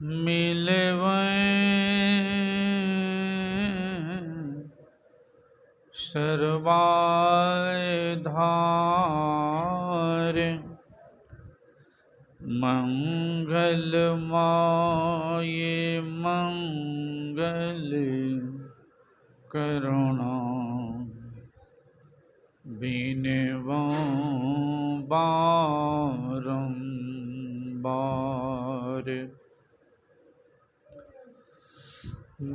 मिलवें सर्वाय धार मंगलमाये मंगल करुणा बिनवों बारंबार।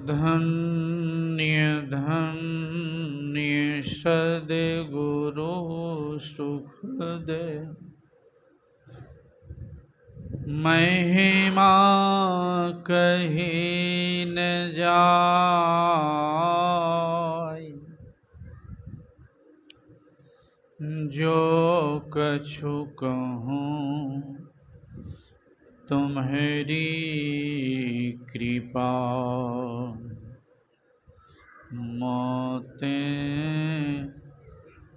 धन्य धन्य सद्गुरु सुखदे महिमा कही न जाय। जो कछु कहूँ तुम्हारी कृपा मोते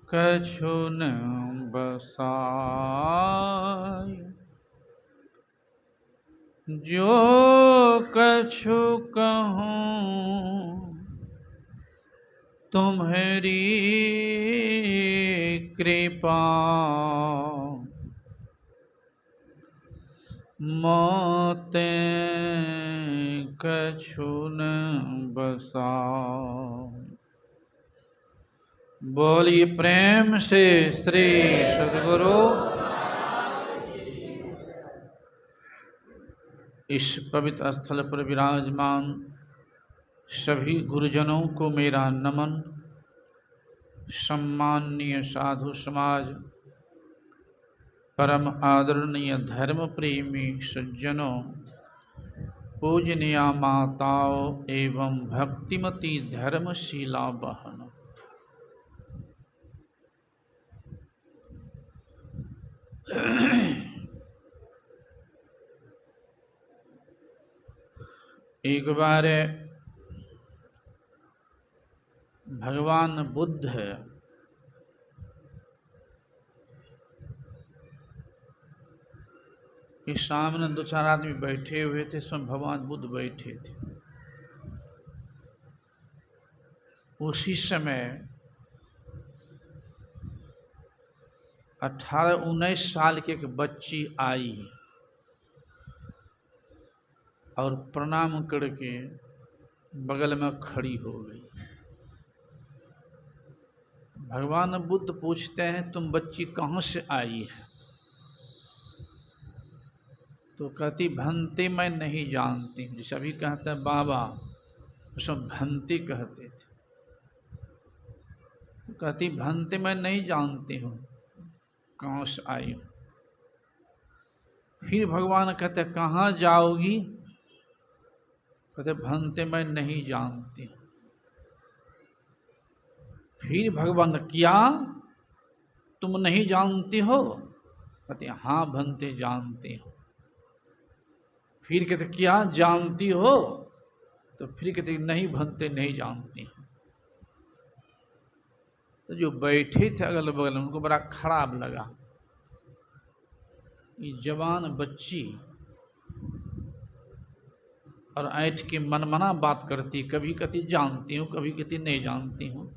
कछु न बसाय। जो कछु कहूँ तुम्हारी कृपा मोते कछु न बसाय। बोलिए प्रेम से श्री सद्गुरु। इस पवित्र स्थल पर विराजमान सभी गुरुजनों को मेरा नमन। सम्माननीय साधु समाज, परम आदरणीय धर्म प्रेमी सज्जनों, पूजनीय माताओं एवं भक्तिमती धर्मशीला बहनों, एक बार भगवान बुद्ध के सामने दो चार आदमी बैठे हुए थे। सब भगवान बुद्ध बैठे थे। उसी समय 18-19 साल की एक बच्ची आई और प्रणाम करके बगल में खड़ी हो गई। भगवान बुद्ध पूछते हैं, तुम बच्ची कहाँ से आई है? तो कहती, भंते मैं नहीं जानती हूँ। जैसे अभी कहते हैं बाबा, सब भंते कहते थे। तो कहती, भंते मैं नहीं जानती हूँ, कहाँ से आई हूँ। फिर भगवान कहते, कहाँ जाओगी? कहते, भंते मैं नहीं जानती हूँ। फिर भगवान, क्या तुम नहीं जानती हो? कहते, हाँ भंते जानती हो। फिर कहते, क्या जानती हो? तो फिर कहते, नहीं भंते नहीं जानती हूँ। तो जो बैठे थे अगल बगल में उनको बड़ा खराब लगा। ये जवान बच्ची और ऐठ के मनमना बात करती, कभी कहती जानती हूँ, कभी कहती नहीं जानती हूँ।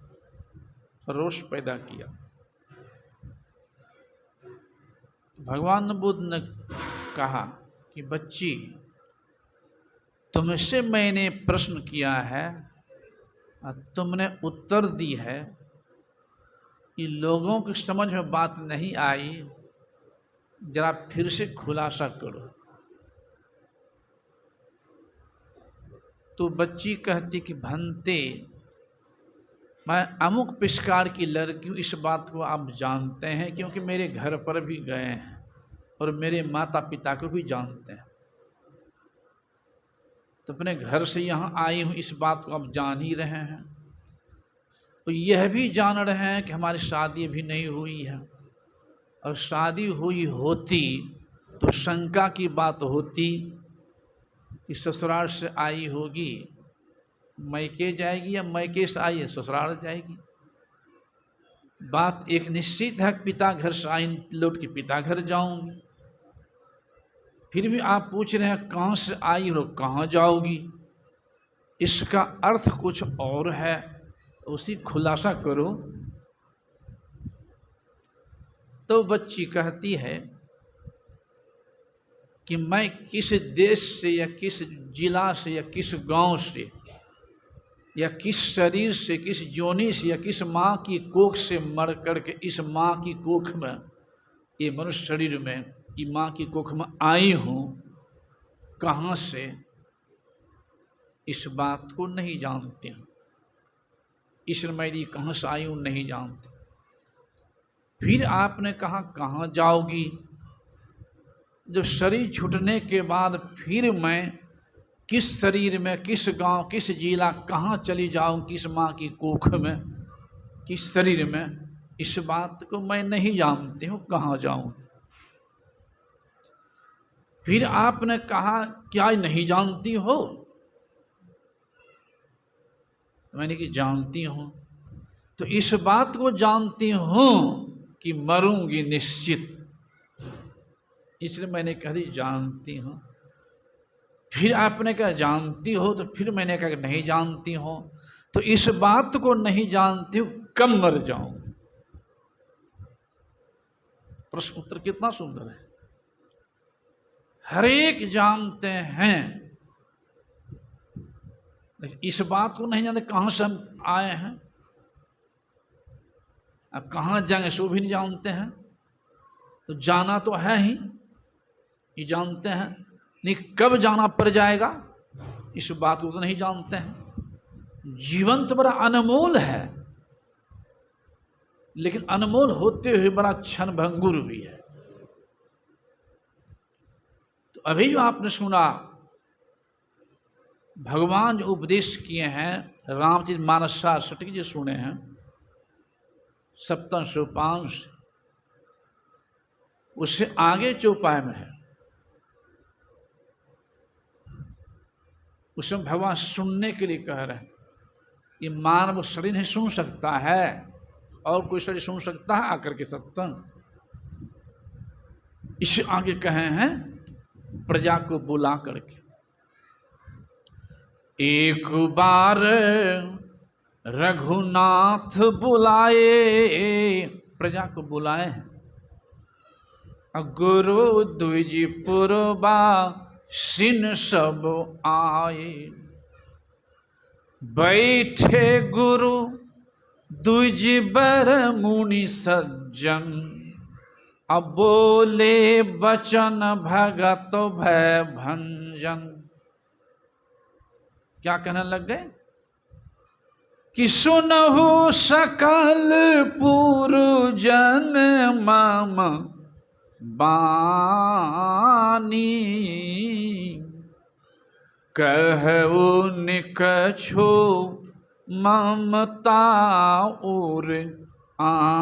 रोष पैदा किया। भगवान बुद्ध ने कहा कि बच्ची, तुमसे मैंने प्रश्न किया है और तुमने उत्तर दी है कि लोगों की समझ में बात नहीं आई, जरा फिर से खुलासा करो। तो बच्ची कहती कि भंते, मैं अमुक पिशकार की लड़की हूँ, इस बात को आप जानते हैं, क्योंकि मेरे घर पर भी गए हैं और मेरे माता पिता को भी जानते हैं। तो अपने घर से यहाँ आई हूँ, इस बात को आप जान ही रहे हैं। तो यह भी जान रहे हैं कि हमारी शादी भी नहीं हुई है, और शादी हुई होती तो शंका की बात होती कि ससुराल से आई होगी, मैके जाएगी, या मैके से आई है ससुराल जाएगी। बात एक निश्चित है, पिता घर से आई लौट के पिता घर जाऊंगी। फिर भी आप पूछ रहे हैं कहाँ से आई हो, कहाँ जाओगी? इसका अर्थ कुछ और है, उसी खुलासा करो। तो बच्ची कहती है कि मैं किस देश से या किस जिला से या किस गांव से या किस शरीर से, किस योनि से या किस माँ की कोख से मर करके इस माँ की कोख में, ये मनुष्य शरीर में, ये माँ की कोख में आई हूँ, कहाँ से, इस बात को नहीं जानते हैं। ईश्वर मेरी कहाँ से आई हूँ नहीं जानते। फिर आपने कहा कहाँ जाओगी? जब शरीर छूटने के बाद फिर मैं किस शरीर में, किस गांव, किस जिला, कहाँ चली जाऊँ, किस माँ की कोख में, किस शरीर में, इस बात को मैं नहीं जानती हूँ, कहाँ जाऊँ? फिर आपने कहा क्या नहीं जानती हो? मैंने कि जानती हूँ। तो इस बात को जानती हूँ कि मरूंगी निश्चित, इसलिए मैंने कहा जानती हूँ। फिर आपने कहा जानती हो, तो फिर मैंने कहा नहीं जानती हो। तो इस बात को नहीं जानती हूँ, कब मर जाऊं? प्रश्न उत्तर कितना सुंदर है। हर एक जानते हैं, इस बात को नहीं जानते कहां से हम आए हैं, अब कहां जाएंगे सो भी नहीं जानते हैं। तो जाना तो है ही, ये जानते हैं, नहीं कब जाना पड़ जाएगा इस बात को तो नहीं जानते हैं। जीवन तो बड़ा अनमोल है, लेकिन अनमोल होते हुए बड़ा क्षण भंगुर भी है। तो अभी जो आपने सुना, भगवान जो उपदेश किए हैं, रामचरित मानस सटीक जी सुने हैं, सप्तम सोपान से, उससे आगे चौपाई में है, उसमें भगवान सुनने के लिए कह रहे हैं। ये मानव शरीर नहीं सुन सकता है, और कोई शरीर सुन सकता है आकर के सत्संग? इससे आगे कहे हैं प्रजा को बुला करके, एक बार रघुनाथ बुलाए, प्रजा को बुलाए हैं, गुरु द्विज पुरबा सिन सब आए। बैठे गुरु द्विज बर मुनि सज्जन, अब बोले बचन भगत भय भंजन। क्या कहने लग गए कि सुनहु सकल पुरजन मम बानी, कहु निकछु ममता और आनी।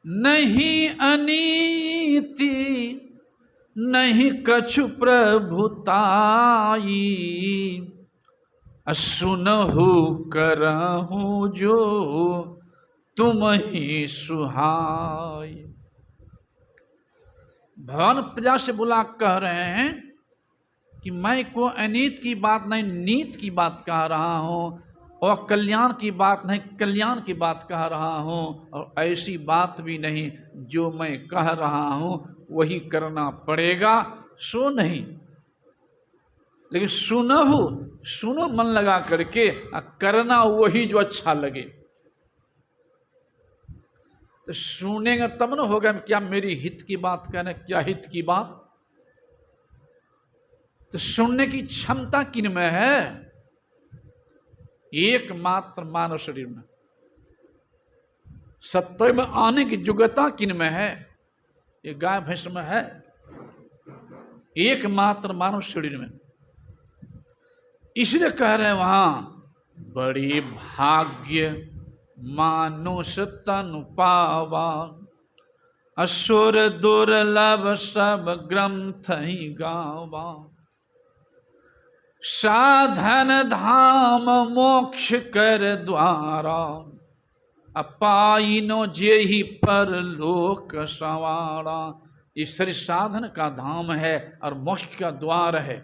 नहीं अनीति नहीं कछु प्रभुताई, सुनहु करहु जो तुम ही सुहाई। भगवान प्रजा से बुला कह रहे हैं कि मैं को अनीत की बात नहीं, नीत की बात कह रहा हूँ, और कल्याण की बात नहीं, कल्याण की बात कह रहा हूँ, और ऐसी बात भी नहीं जो मैं कह रहा हूँ वही करना पड़ेगा, सो नहीं। लेकिन सुनहु, सुनो मन लगा करके, करना वही जो अच्छा लगे। तो सुनेंगे तब न होगा क्या मेरी हित की बात कह रहे, क्या हित की बात। तो सुनने की क्षमता किन में है? एकमात्र मानव शरीर में। सत्य में आने की योग्यता किन में है? ये गाय भैंस में है? एकमात्र मानव शरीर में। इसलिए कह रहे हैं वहां, बड़ी भाग्य मानुष तनु पावा, असुर दुर्लभ सब ग्रंथ ही गावा। साधन धाम मोक्ष कर द्वारा, अपाइनो जे ही पर लोक सवारा। इस शरीर साधन का धाम है और मोक्ष का द्वार है।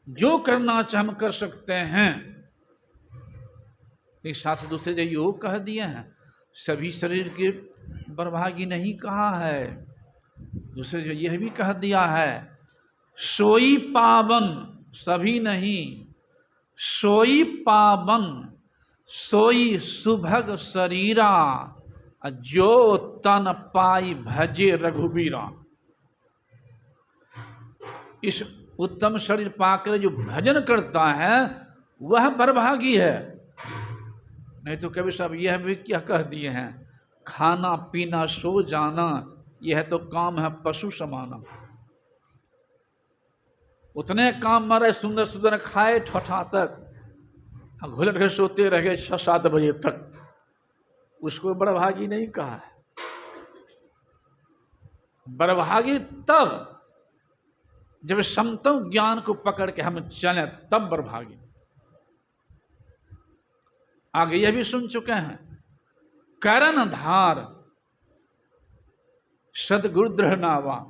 जो करना चाहे हम कर सकते हैं। एक साथ दूसरे जो योग कह दिए हैं, सभी शरीर के बर्भागी नहीं कहा है। दूसरे जो यह भी कह दिया है, सोई पावन, सभी नहीं, सोई पावन सोई सुभग शरीरा, जो तन पाई भजे रघुबीरा। इस उत्तम शरीर पाकर जो भजन करता है वह बरभागी है। नहीं तो कभी सब यह भी क्या कह दिए हैं, खाना पीना सो जाना, यह तो काम है पशु समाना। उतने काम मरे सुंदर सुंदर खाए ठठा तक, घुलट के सोते रह गए 6-7 बजे तक, उसको बड़भागी नहीं कहा है। बड़भागी तब जब समतम ज्ञान को पकड़ के हम चले, तब बड़भागी। आगे यह भी सुन चुके हैं, करण धार सदगुरु दृढ़ नावा।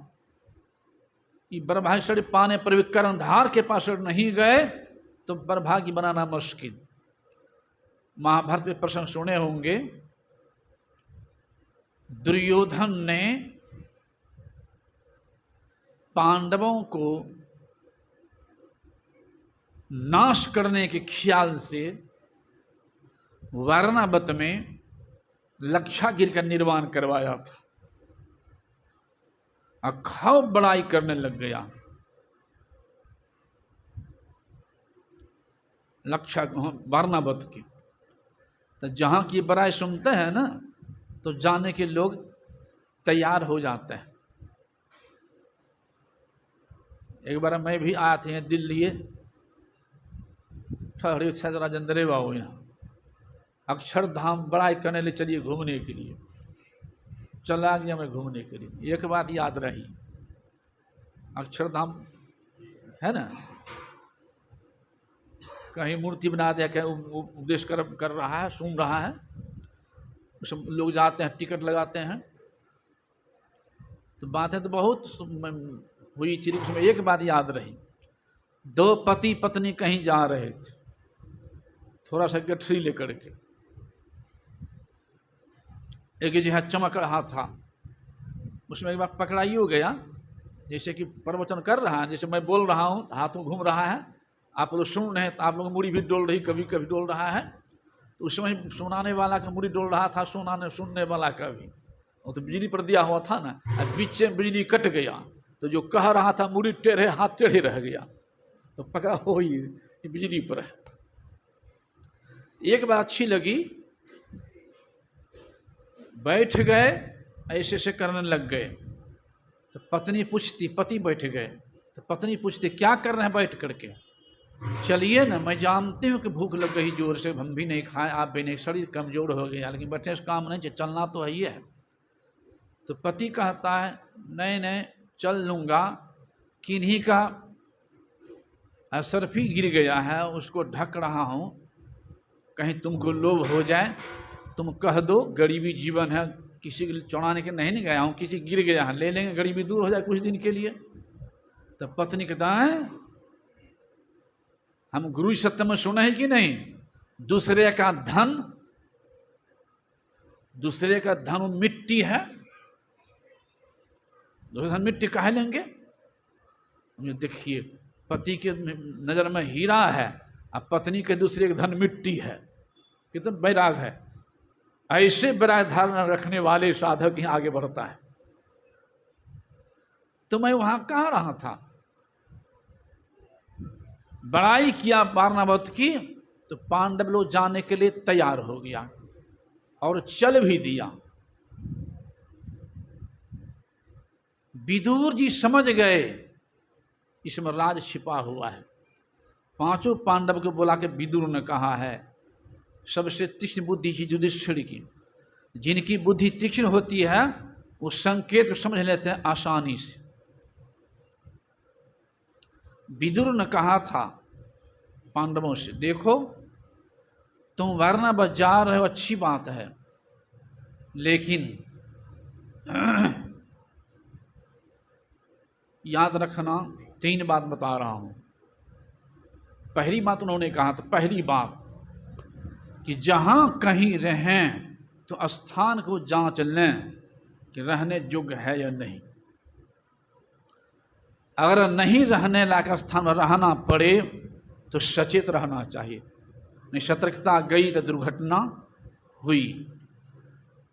ये बड़भागी शरीर पाने पर भी करण धार के पास नहीं गए तो बड़भागी बनाना मुश्किल। महाभारत में प्रसंग सुने होंगे, दुर्योधन ने पांडवों को नाश करने के ख्याल से वारणावत में लक्षागिर का निर्माण करवाया था और खूब बड़ाई करने लग गया। वारणावत की तो जहाँ की बड़ाई सुनते हैं ना, तो जाने के लोग तैयार हो जाते हैं। एक बार मैं भी आया था दिल्ली, ठहरे राजेंद्र बाबू यहाँ अक्षरधाम बड़ाई करने ले चलिए घूमने के लिए। चला गया मैं घूमने के लिए। एक बात याद रही, अक्षरधाम है ना, कहीं मूर्ति बना दिया, कहीं उपदेश कर रहा है, सुन रहा है, सब लोग जाते हैं, टिकट लगाते हैं। तो बातें तो बहुत हुई थी, उसमें एक बात याद रही, 2 पति पत्नी कहीं जा रहे थे, थोड़ा सा गठरी लेकर के। एक जगह चमक रहा था, उसमें एक बार पकड़ाई हो गया, जैसे कि प्रवचन कर रहा है, जैसे मैं बोल रहा हूँ, हाथों घूम रहा है, आप लोग सुन रहे हैं, तो आप लोग मुड़ी भी डोल रही, कभी कभी डोल रहा है। तो उसमें सुनाने वाला का मुड़ी डोल रहा था, सुनने वाला का भी। वो तो बिजली पर दिया हुआ था ना, बीच में बिजली कट गया, तो जो कह रहा था मुड़ी टेढ़े, हाथ टेढ़े रह गया, तो पकड़ा हो ही बिजली पर है। एक बात अच्छी लगी, बैठ गए, ऐसे ऐसे करने लग गए। तो पत्नी पूछती, पति बैठ गए, तो पत्नी पूछती क्या कर रहे हैं बैठ करके। चलिए ना, मैं जानती हूँ कि भूख लग गई जोर से, हम भी नहीं खाए, आप भी नहीं, शरीर कमजोर हो गया, लेकिन बैठने से काम नहीं, चलना तो है ही है। तो पति कहता है नहीं नहीं चल लूँगा, किन्हीं का असरफी गिर गया है, उसको ढक रहा हूँ, कहीं तुमको लोभ हो जाए, तुम कह दो गरीबी जीवन है, किसी के चौड़ाने के नहीं गया हूँ, किसी गिर गया है, ले लेंगे, गरीबी दूर हो जाए कुछ दिन के लिए। तब पत्नी कहता है हम गुरु सत्य में सुने हैं कि नहीं, दूसरे का धन मिट्टी है, दूसरे धन मिट्टी काहे लेंगे। देखिए पति के नजर में हीरा है, अब पत्नी के दूसरे का धन मिट्टी है, कितना बैराग है। ऐसे बैराग धारणा रखने वाले साधक ही आगे बढ़ता है। तो मैं वहां कह रहा था, बड़ाई किया वारणावत की, तो पांडव लोग जाने के लिए तैयार हो गया और चल भी दिया। विदुर जी समझ गए इसमें राज छिपा हुआ है। 5 पांडव को बुला के विदुर ने कहा है, सबसे तीक्ष्ण बुद्धि की युधिष्ठिर की, जिनकी बुद्धि तीक्ष्ण होती है वो संकेत को समझ लेते हैं आसानी से। विदुर ने कहा था पांडवों से, देखो तुम वर्ण बजा रहे हो, अच्छी बात है, लेकिन याद रखना 3 बात बता रहा हूं। पहली बात उन्होंने कहा, तो पहली बात कि जहां कहीं रहें तो स्थान को जांच लें कि रहने योग्य है या नहीं। अगर नहीं रहने लायक स्थान में रहना पड़े तो सचेत रहना चाहिए, नहीं सतर्कता गई तो दुर्घटना हुई।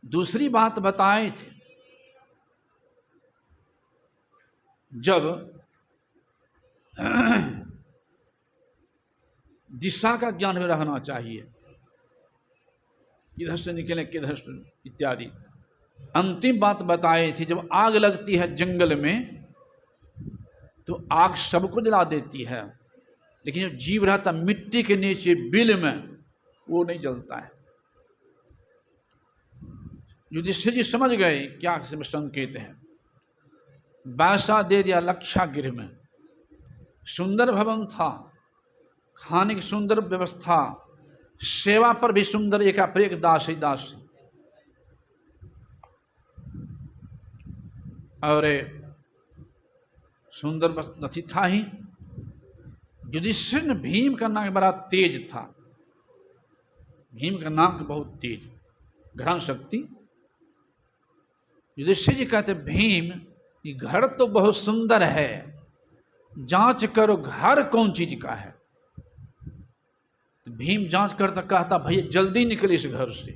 दूसरी बात बताए थे, जब दिशा का ज्ञान में रहना चाहिए, किधर से निकले किधर से इत्यादि। अंतिम बात बताई थी, जब आग लगती है जंगल में तो आग सबको जला देती है, लेकिन जो जीव रहता मिट्टी के नीचे बिल में, वो नहीं जलता है। युधिष्ठिर जी समझ गए क्या संकेत है। वैसा दे दिया लक्षागृह में, सुंदर भवन था, खाने की सुंदर व्यवस्था, सेवा पर भी सुंदर एकाप्रेक दास ही दास, और सुंदर नथी था ही। युधिष्ठिर ने, भीम का नाक बड़ा तेज था, भीम का नाक बहुत तेज, ग्रहण शक्ति। युधिष्ठिर जी कहते, भीम ये घर तो बहुत सुंदर है, जांच करो घर कौन चीज का है। तो भीम जांच करता कहता, भैया जल्दी निकल इस घर से,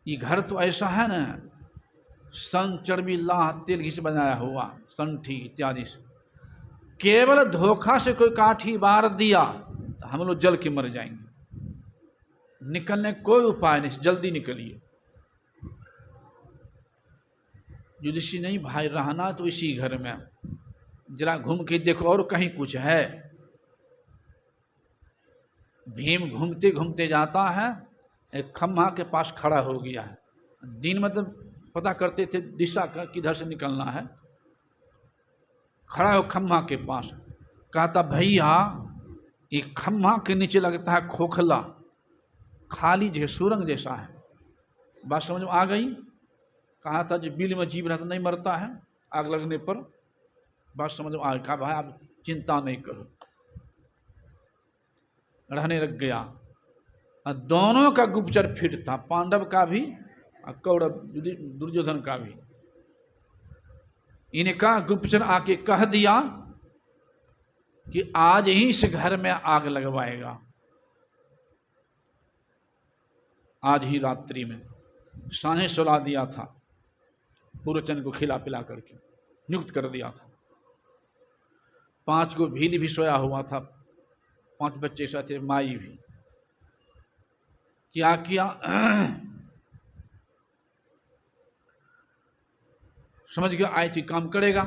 ये घर तो ऐसा है ना सन चर्बी लाह तेल घी से बनाया हुआ, संठी इत्यादि से, केवल धोखा से कोई काठी बार दिया तो हम लोग जल के मर जाएंगे, निकलने कोई उपाय नहीं, जल्दी निकलिए। युधिष्ठिर, नहीं भाई रहना तो इसी घर में, जरा घूम के देखो और कहीं कुछ है। भीम घूमते घूमते जाता है, एक खम्भा के पास खड़ा हो गया है। दिन में तो पता करते थे दिशा का किधर से निकलना है, खड़ा हो खम्भा के पास, कहता भैया ये खम्भा के नीचे लगता है खोखला, खाली जगह सुरंग जैसा है। बात समझ में आ गई। कहा था जो बिल में जीव रहता नहीं मरता है आग लगने पर, बात समझ में आ गई। कहा भाई आप चिंता नहीं करो, रहने लग गया। और दोनों का गुप्तचर फिट था, पांडव का भी और कौरव दुर्योधन का भी। इनका गुप्तचर आके कह दिया कि आज ही इस घर में आग लगवाएगा, आज ही रात्रि में। सांझे सुला दिया था, पूर्वचंद्र को खिला पिला करके नियुक्त कर दिया था। 5 को भील भी सोया हुआ था, 5 बच्चे साथ माई भी। क्या किया समझ गया, आई थी काम करेगा।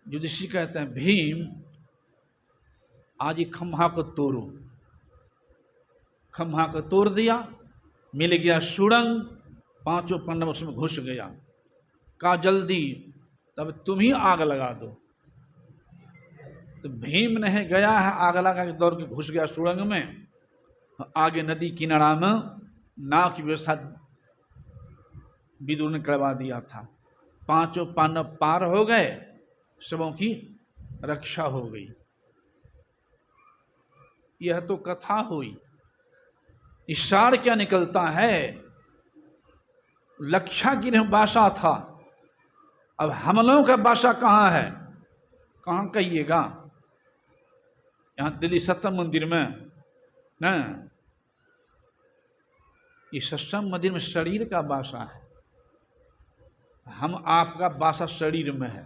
युधिष्ठिर कहते हैं भीम आज ही खम्भा को तोड़ो। खम्भा को तोड़ दिया, मिल गया सुरंग, 5 पांडव उसमें घुस गया। कहा जल्दी, तब तुम ही आग लगा दो। तो भीम नहीं गया है, आग लगा के दौड़ के घुस गया सुरंग में। आगे नदी किनारा में नाव की व्यवस्था विदुर ने करवा दिया था। 5 पांडव पार हो गए, सबों की रक्षा हो गई। यह तो कथा हुई। इशार क्या निकलता है, लक्षागृह बासा था, अब हम लोगों का बासा कहाँ है, कहाँ कहिएगा, यहाँ दिल्ली सत्संग मंदिर में न, ये सत्संग मंदिर में शरीर का बासा है, हम आपका बासा शरीर में है।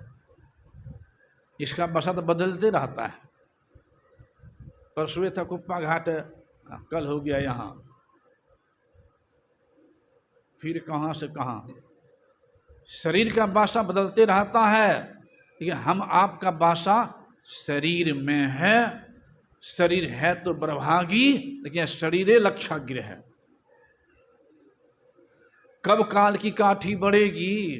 इसका बासा तो बदलते रहता है। परसों था कुप्पा घाट, कल हो गया यहाँ, फिर कहाँ से कहाँ। शरीर का बासा बदलते रहता है, लेकिन हम आपका बासा शरीर में है। शरीर है तो बरभागी, लेकिन शरीर लक्षागृह है। कब काल की काठी बढ़ेगी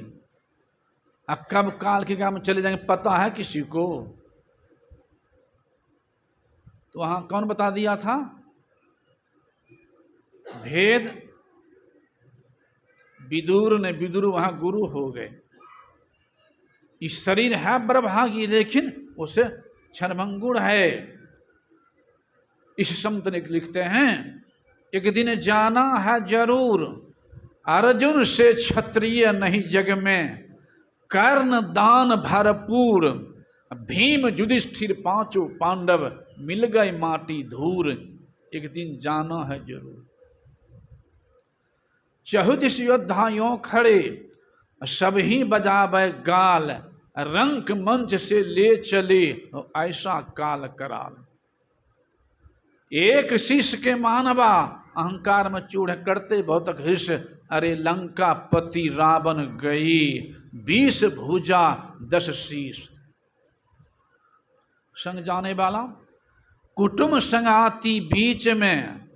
और कब काल के काम चले जाएंगे पता है किसी को। तो वहां कौन बता दिया था? भेद विदुर ने, विदुर वहां गुरु हो गए। इस शरीर है बड़भागी, लेकिन उसे क्षणभंगुर है। इस संत ने लिखते हैं, एक दिन जाना है जरूर, अर्जुन से क्षत्रिय नहीं जग में, कर्ण दान भरपूर, भीम युधिष्ठिर पांचों पांडव, मिल गए माटी धूर। एक दिन जाना है जरूर। चहुदिश योद्धाओं खड़े, सभी बजावे गाल, रंक मंच से ले चले ऐसा काल कराल। एक शिष्य के मानवा, अहंकार में चूड़ करते बहुत हृष, अरे लंका पति रावण गई, 20 भुजा 10 शीश। संग जाने वाला कुटुंब संगाती बीच में,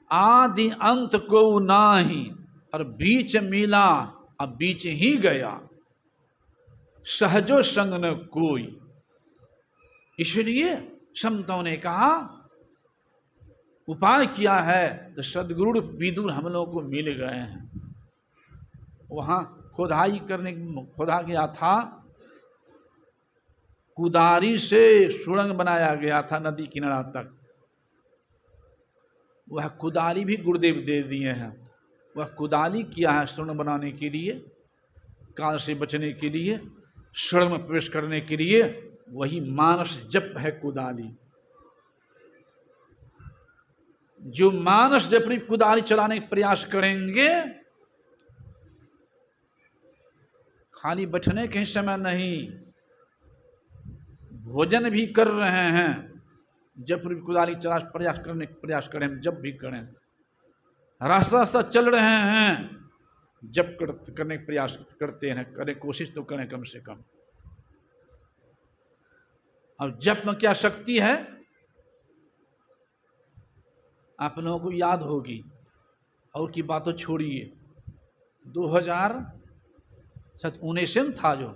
आदि अंत को नाही, और बीच मिला अब बीच ही गया, सहजो संग न कोई। इसलिए संतों ने कहा उपाय किया है, तो सदगुरु विदुर हम लोगों को मिल गए हैं। वहां खुदाई करने, खुदा गया था, कुदारी से सुरंग बनाया गया था नदी किनारा तक। वह कुदारी भी गुरुदेव दे दिए हैं। वह कुदाली किया है सुरंग बनाने के लिए, काल से बचने के लिए, सुरंग में प्रवेश करने के लिए। वही मानस जप है कुदाली। जो मानस जप अपनी कुदाली चलाने का प्रयास करेंगे, खाली बैठने के समय नहीं, भोजन भी कर रहे हैं, जब कुदाली चला प्रयास करें, जब भी करें, रास्ता रास्ता चल रहे हैं, जब करने का प्रयास करते हैं, करें, कोशिश तो करें कम से कम। अब जप में क्या शक्ति है आप लोगों को याद होगी, और की बात तो छोड़िए। 2019 में था जो